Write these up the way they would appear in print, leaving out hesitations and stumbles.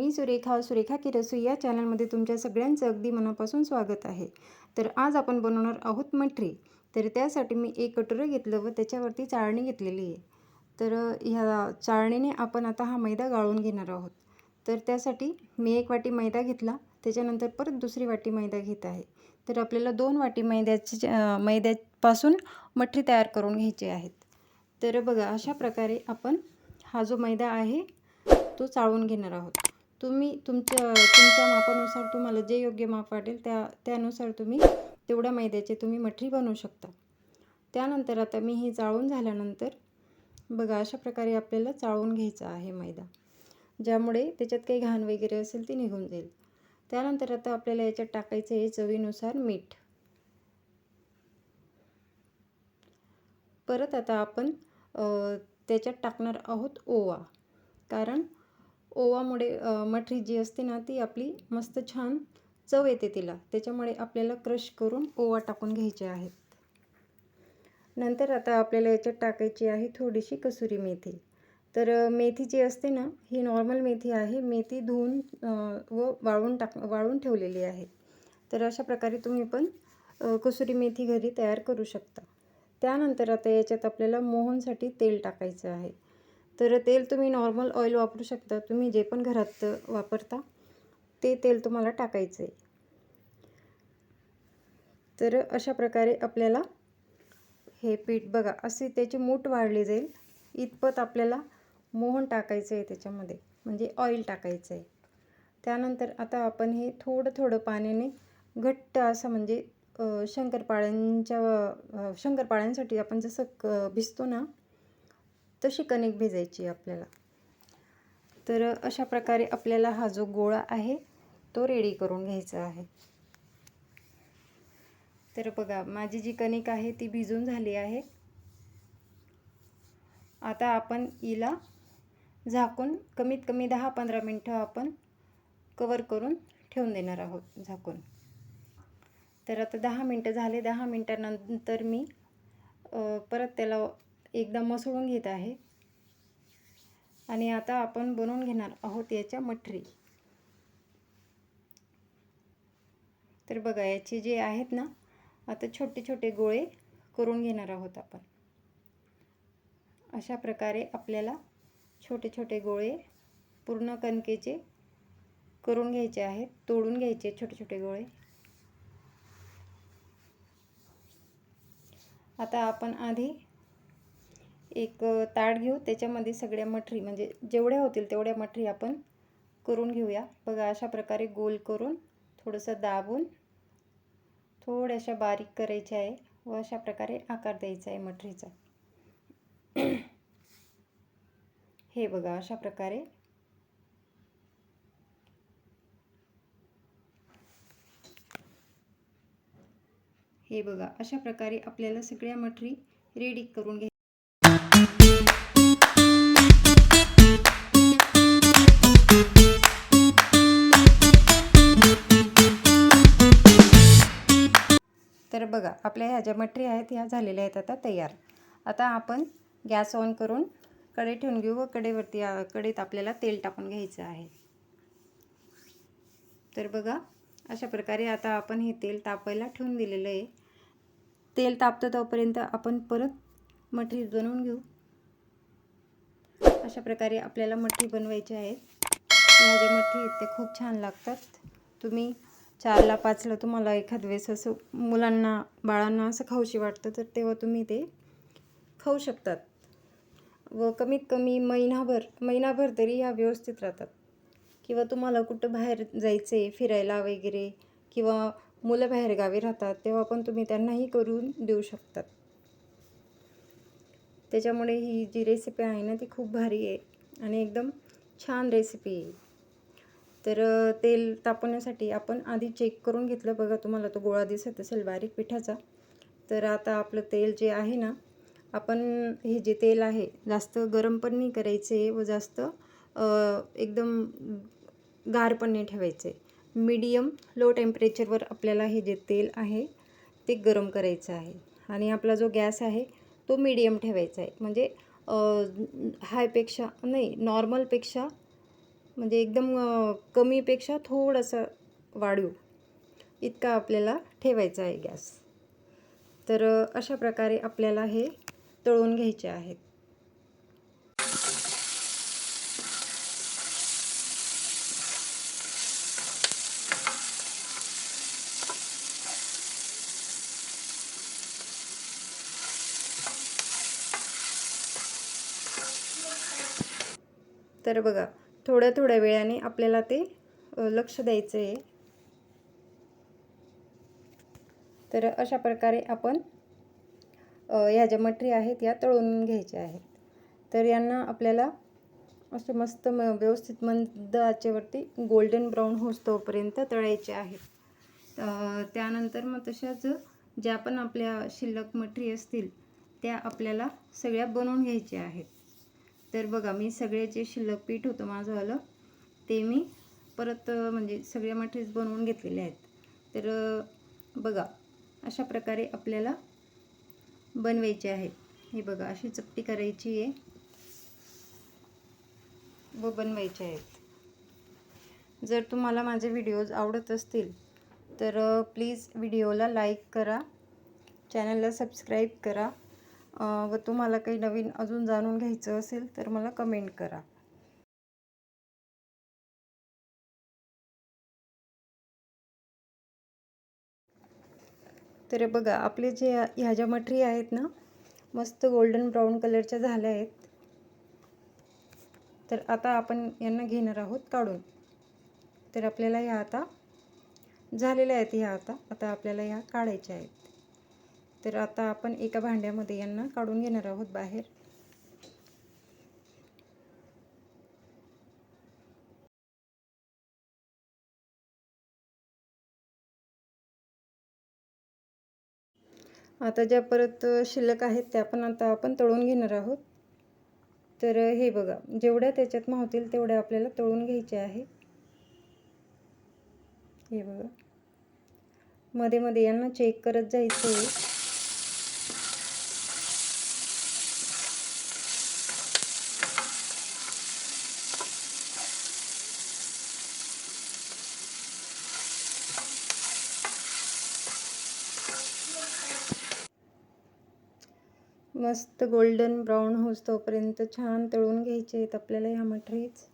मी सुरेखा की रसोई या चॅनलमध्ये तुमच्या सगळ्यांचं अगदी मनापासून स्वागत आहे। तर आज आपण बनवणार आहोत मठरी। तर त्यासाठी मी एक कटोरं घेतलं व त्याच्यावरती चाळणी घेतलेली आहे। तर ह्या चाळणीने आपण आता हा मैदा गाळून घेणार आहोत। तर त्यासाठी मी 1 वाटी मैदा घेतला, त्याच्यानंतर परत दुसरी वाटी मैदा घेत आहे। तर आपल्याला 2 वाटी मैद्यापासून मठरी तयार करून घ्यायची आहेत। तर बघा अशा प्रकारे आपण हा जो मैदा आहे तो चाळून घेणार आहोत। तुम्ही तुमच्या मापानुसार तुम्हाला जे योग्य माप वाटेल त्यानुसार तुम्ही तेवढ्या मैद्याचे तुम्ही मठरी बनवू शकता। त्यानंतर आता मी हे चाळून झाल्यानंतर बघा अशा प्रकारे आपल्याला चाळून घ्यायचा आहे मैदा, ज्यामुळे त्याच्यात काही घाण वगैरे असेल ती निघून जाईल। त्यानंतर आता आपल्याला याच्यात टाकायचं आहे चवीनुसार मीठ। परत आता आपण त्याच्यात टाकणार आहोत ओवा, कारण ओवामुळे मठरी जी असते ना ती आपली मस्त छान चव येते तिला, त्याच्यामुळे आपल्याला क्रश करून ओवा टाकून घ्यायचे आहेत। नंतर आता आपल्याला याच्यात टाकायची आहे थोडीशी कसुरी मेथी। तर मेथी जी असते ना ही नॉर्मल मेथी आहे, मेथी धुवून व वाळवून ठेवलेली आहे। तर अशा प्रकारे तुम्ही पण कसुरी मेथी घरी तयार करू शकता। त्यानंतर आता याच्यात आपल्याला मोहनसाठी तेल टाकायचं आहे। तर तेल तुम्ही नॉर्मल ऑइल वापरू शकता, तुम्ही जे पण घरात वापरता ते तेल तुम्हाला टाकायचं आहे। तर अशा प्रकारे आपल्याला हे पीठ बघा असे त्याची मूठ वाढली जाईल इतपत आपल्याला मोहन टाकायचं आहे त्याच्यामध्ये, म्हणजे ऑइल टाकायचं आहे। त्यानंतर आता आपण हे थोडं पाण्याने घट्ट असं म्हणजे शंकरपाळ्यांसाठी आपण जसं भिजतो ना तशी कणिक भिजायची आपल्याला। तर अशा प्रकारे आपल्याला हा जो गोळा आहे तो रेडी करून घ्यायचा आहे। तर बघा माझी जी कणिक आहे ती भिजून झाली आहे। आता आपण हिला झाकून कमीत कमी 10-15 मिनिटं आपण कवर करून ठेवून देणार आहोत झाकून। तर आता 10 मिनिटं झाले। 10 मिनिटानंतर मी परत त्याला एकदा मसळून घेत आहे आणि आता आपण बनवून घेणार आहोत याच्या मठरी। तर बघा याचे जे आहेत ना आता छोटे छोटे गोळे करून घेणार आहोत आपण। अशा प्रकारे आपल्याला छोटे छोटे गोळे पूर्ण कणकेचे करून घ्यायचे आहेत, तोडून घ्यायचे छोटे छोटे गोळे। आता आपण आधी एक ताट घेऊ, त्याच्यामध्ये सगळ्या मठरी म्हणजे जेवढ्या होतील तेवढ्या मठरी आपण करून घेऊया। बघा अशा प्रकारे गोल करून थोडंसं दाबून थोड्याशा बारीक करायच्या आहे व अशा प्रकारे आकार द्यायचा आहे मठरीचा। हे बघा अशा प्रकारे आपल्याला सगळ्या मठरी रेडी करून घ्यायच्या। तर बघा आपल्या ह्या ज्या मठरी आहेत ह्या झालेल्या आहेत आता तयार। आता आपण गॅस ऑन करून कढई ठेवून घेऊ व कढईत आपल्याला तेल टाकून घ्यायचं आहे। तर बघा अशा प्रकारे आता आपण हे तेल तापायला ठेवून दिलेलं आहे। तेल तापतं तोपर्यंत आपण परत मठरी बनवून घेऊ। अशा प्रकारे आपल्याला मठरी बनवायची आहेत। ह्या ज्या मठरी आहेत त्या खूप छान लागतात। तुम्ही 4ला 5ला तुम्हाला एखाद वेळेस असं मुलांना बाळांना असं खाऊशी वाटतं तर तेव्हा तुम्ही ते खाऊ शकतात व कमीत कमी महिनाभर तरी ह्या व्यवस्थित राहतात। किंवा तुम्हाला कुठं बाहेर जायचं आहे फिरायला वगैरे किंवा मुलं बाहेर गावी राहतात तेव्हा पण तुम्ही त्यांनाही करून देऊ शकतात। त्याच्यामुळे ही जी रेसिपी आहे ना ती खूप भारी आहे आणि एकदम छान रेसिपी आहे। तर तेल तापवण्यासाठी आपण आधी चेक करून घेतलं, बघा तुम्हाला तो गोळा दिसत असेल बारीक पिठाचा। तर आता आपलं तेल जे आहे ना, आपण हे जे तेल आहे जास्त गरम पण नाही करायचे व जास्त एकदम गार पण नाही ठेवायचे, मीडियम लो टेम्परेचरवर आपल्याला हे जे तेल आहे ते गरम करायचं आहे। आणि आपला जो गॅस आहे तो मीडियम ठेवायचा आहे, म्हणजे हायपेक्षा नाही नॉर्मलपेक्षा म्हणजे एकदम कमीपेक्षा थोडंसं वाढू इतका आपल्याला ठेवायचा आहे गॅस. तर अशा प्रकारे आपल्याला हे तळून घ्यायचे आहेत. तर बघा, थोड्या थोड्या वेळाने आपल्याला ते लक्ष द्यायचं आहे. तर अशा प्रकारे आपण ह्या ज्या मठरी आहेत या तळून घ्यायच्या आहेत. तर यांना आपल्याला असे मस्त व्यवस्थित मंद आचेवरती गोल्डन ब्राऊन होईस्तोपर्यंत तळायचे आहेत. त्यानंतर मग तशाच ज्या पण आपल्या शिल्लक मठरी असतील त्या आपल्याला सगळ्या बनवून घ्यायच्या आहेत. तर बघा, मी सगळे जे शिल्लक पीठ होतं माझंवालं ते मी परत म्हणजे सगळ्या मठरीज बनवून घेतलेले आहेत. तर बघा, अशा प्रकारे आपल्याला बनवायचे आहेत. हे बघा, अशी चपटी करायची आहे व बनवायचे आहेत. जर तुम्हाला माझे व्हिडिओज आवडत असतील तर प्लीज व्हिडिओला लाईक करा, चॅनलला सबस्क्राईब करा व तुम्हाला काही नवीन अजून जाणून घ्यायचं असेल तर मला कमेंट करा. तर बघा, आपले जे ह्या ज्या मठरी आहेत ना, मस्त गोल्डन ब्राऊन कलरच्या झाल्या आहेत. तर आता आपण यांना घेणार आहोत काढून. तर आपल्याला ह्या आता झालेल्या आहेत. ह्या आता आपल्याला ह्या काढायच्या आहेत. तर आता आपण एका भांड्यामध्ये यांना काढून घेणार आहोत बाहेर. आता ज्या परत शिल्लक आहेत त्या पण आता आपण तळून घेणार आहोत. तर हे बघा, जेवढ्या त्याच्यात मावतील तेवढ्या आपल्याला तळून घ्यायचे आहे. हे बघा, मध्ये मध्ये यांना चेक करत जायचं आहे. मस्त गोल्डन ब्राऊन होईस्तोपर्यंत छान तळून घ्यायचे आहेत आपल्याला ह्या मठरीज.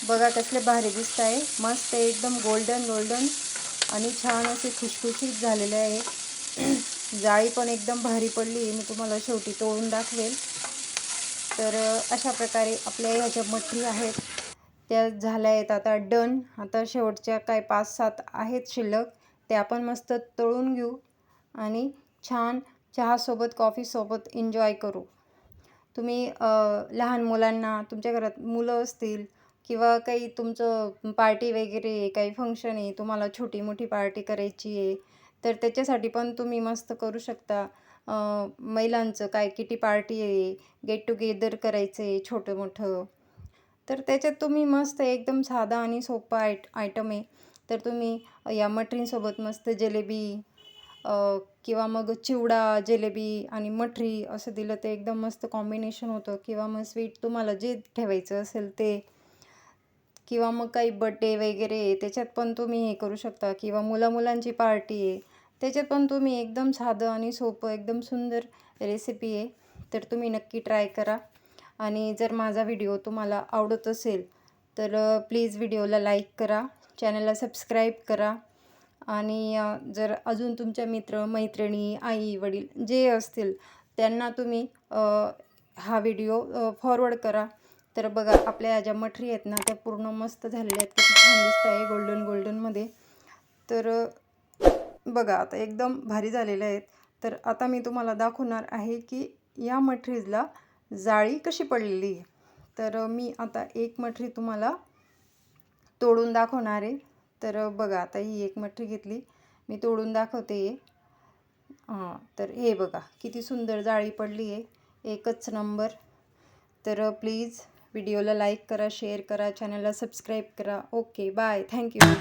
बघा, कसले भारी दिसत आहे. मस्त एकदम गोल्डन गोल्डन आणि छान असे खुशखुशीत झालेले आहे. जाळी पण एकदम भारी पडली आहे. मी तुम्हाला शेवटी तोडून दाखवेल. तर अशा प्रकारे आपल्या ह्या ज्या मठरी आहेत त्या झाल्या आहेत आता डन. आता शेवटच्या काय 5-7 आहेत शिल्लक, ते आपण मस्त तळून घेऊ आणि छान चहासोबत कॉफीसोबत एन्जॉय करू. तुम्ही लहान मुलांना, तुमच्या घरात मुलं असतील किंवा काही तुमचं पार्टी वगैरे काही फंक्शन आहे, तुम्हाला छोटी मोठी पार्टी करायची आहे तर त्याच्यासाठी पण तुम्ही मस्त करू शकता. महिलांचं काय किटी पार्टी आहे, गेट टुगेदर करायचं आहे छोटं मोठं, तर त्याच्यात तुम्ही मस्त एकदम साधा आणि सोपा आयटम आहे. तर तुम्ही या मठरींसोबत मस्त जिलेबी किंवा मग चिवडा, जिलेबी आणि मठरी असं दिलं तर एकदम मस्त कॉम्बिनेशन होतं. किंवा मग स्वीट तुम्हाला जे ठेवायचं असेल ते, किंवा मग काही बड्डे वगैरे त्याच्यात पण तुम्ही हे करू शकता. किंवा मुलांची पार्टी आहे त्याच्यात पण तुम्ही एकदम साधं आणि सोपं एकदम सुंदर रेसिपी आहे. तर तुम्ही नक्की ट्राय करा. आणि जर माझा व्हिडिओ तुम्हाला आवडत असेल तर प्लीज व्हिडिओला लाईक करा, चॅनलला सबस्क्राईब करा. आणि जर अजून तुमच्या मित्र मैत्रिणी, आई वडील जे असतील त्यांना तुम्ही हा व्हिडिओ फॉरवर्ड करा. तर बघा, आपल्या ज्या मठरी आहेत ना त्या पूर्ण मस्त झालेल्या आहेत. किती छान दिसत आहे गोल्डन गोल्डनमध्ये. तर बघा, आता एकदम भारी झालेल्या आहेत. तर आता मी तुम्हाला दाखवणार आहे की या मठरीजला जाळी कशी पडलेली आहे. तर मी आता एक मठरी तुम्हाला तोडून दाखवणार आहे. तर बघा, आता ही एक मठरी घेतली, मी तोडून दाखवते. तर हे बघा किती सुंदर जाळी पडली आहे, एकच नंबर. तर प्लीज व्हिडिओला लाईक करा, शेअर करा, चॅनलला सबस्क्राईब करा. Okay bye, thank you.